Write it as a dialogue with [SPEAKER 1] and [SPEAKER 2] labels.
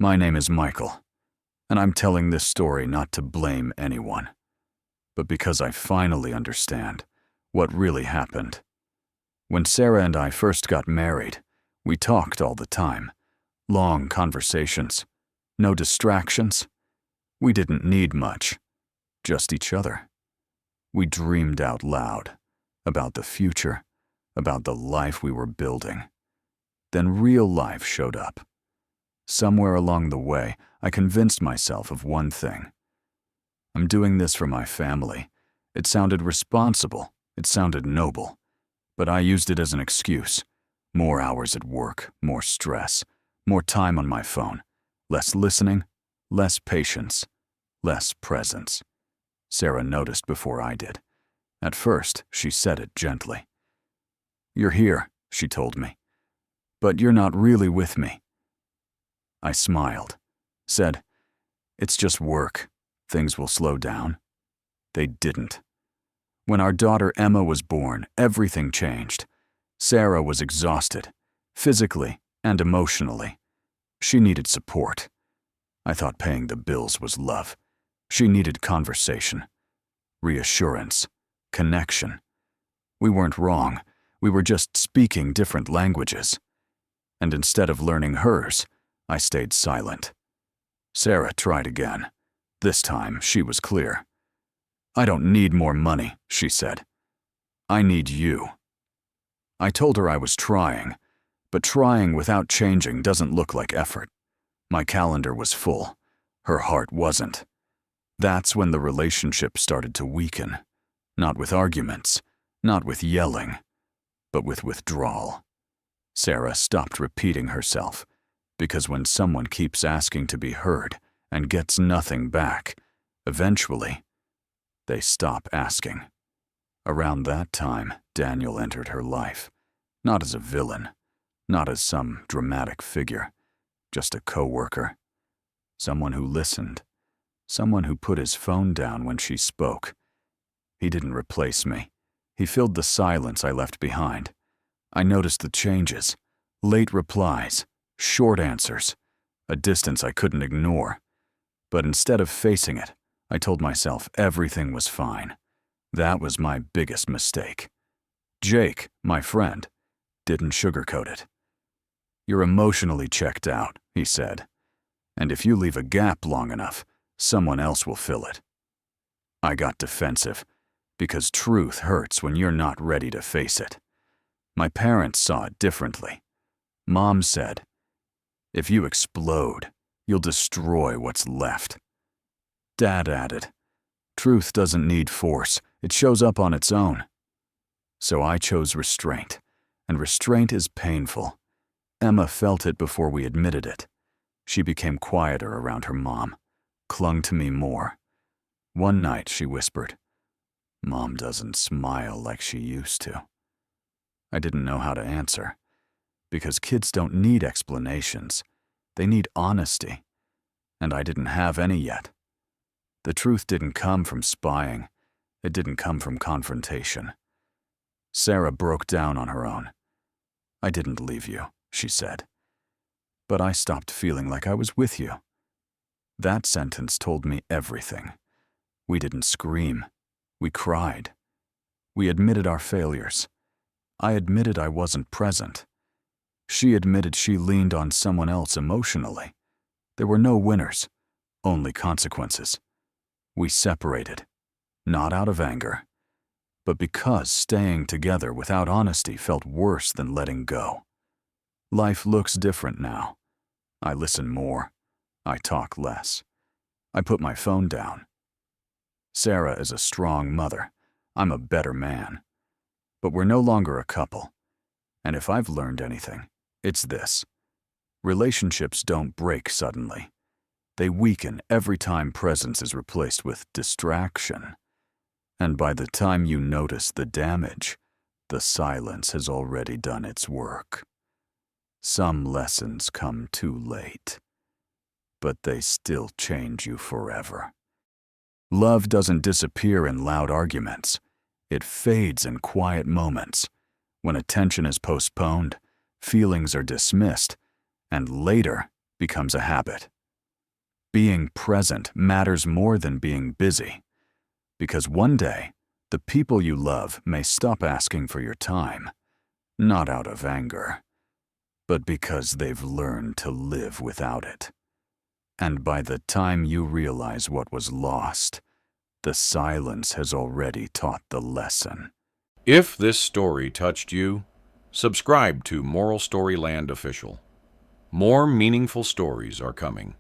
[SPEAKER 1] My name is Michael, and I'm telling this story not to blame anyone, but because I finally understand what really happened. When Sarah and I first got married, we talked all the time. Long conversations. No distractions. We didn't need much. Just each other. We dreamed out loud about the future, about the life we were building. Then real life showed up. Somewhere along the way, I convinced myself of one thing. I'm doing this for my family. It sounded responsible. It sounded noble. But I used it as an excuse. More hours at work, more stress, more time on my phone, less listening, less patience, less presence. Sarah noticed before I did. At first, she said it gently. "You're here," she told me, "but you're not really with me." I smiled, said, "It's just work. Things will slow down." They didn't. When our daughter Emma was born, everything changed. Sarah was exhausted, physically and emotionally. She needed support. I thought paying the bills was love. She needed conversation, reassurance, connection. We weren't wrong. We were just speaking different languages. And instead of learning hers, I stayed silent. Sarah tried again. This time, she was clear. "I don't need more money," she said. "I need you." I told her I was trying, but trying without changing doesn't look like effort. My calendar was full. Her heart wasn't. That's when the relationship started to weaken. Not with arguments, not with yelling, but with withdrawal. Sarah stopped repeating herself, because when someone keeps asking to be heard and gets nothing back, eventually, they stop asking. Around that time, Daniel entered her life, not as a villain, not as some dramatic figure, just a coworker, someone who listened, someone who put his phone down when she spoke. He didn't replace me. He filled the silence I left behind. I noticed the changes, late replies, short answers, a distance I couldn't ignore. But instead of facing it, I told myself everything was fine. That was my biggest mistake. Jake, my friend, didn't sugarcoat it. "You're emotionally checked out," he said. "And if you leave a gap long enough, someone else will fill it." I got defensive, because truth hurts when you're not ready to face it. My parents saw it differently. Mom said, "If you explode, you'll destroy what's left." Dad added, "Truth doesn't need force, it shows up on its own." So I chose restraint, and restraint is painful. Emma felt it before we admitted it. She became quieter around her mom, clung to me more. One night she whispered, "Mom doesn't smile like she used to." I didn't know how to answer, because kids don't need explanations. They need honesty, and I didn't have any yet. The truth didn't come from spying. It didn't come from confrontation. Sarah broke down on her own. "I didn't leave you," she said. "But I stopped feeling like I was with you." That sentence told me everything. We didn't scream. We cried. We admitted our failures. I admitted I wasn't present. She admitted she leaned on someone else emotionally. There were no winners, only consequences. We separated, not out of anger, but because staying together without honesty felt worse than letting go. Life looks different now. I listen more. I talk less. I put my phone down. Sarah is a strong mother. I'm a better man. But we're no longer a couple. And if I've learned anything, it's this. Relationships don't break suddenly. They weaken every time presence is replaced with distraction. And by the time you notice the damage, the silence has already done its work. Some lessons come too late, but they still change you forever. Love doesn't disappear in loud arguments. It fades in quiet moments, when attention is postponed, feelings are dismissed, and later becomes a habit. Being present matters more than being busy, because one day, the people you love may stop asking for your time, not out of anger, but because they've learned to live without it. And by the time you realize what was lost, the silence has already taught the lesson.
[SPEAKER 2] If this story touched you, subscribe to Moral Storyland Official. More meaningful stories are coming.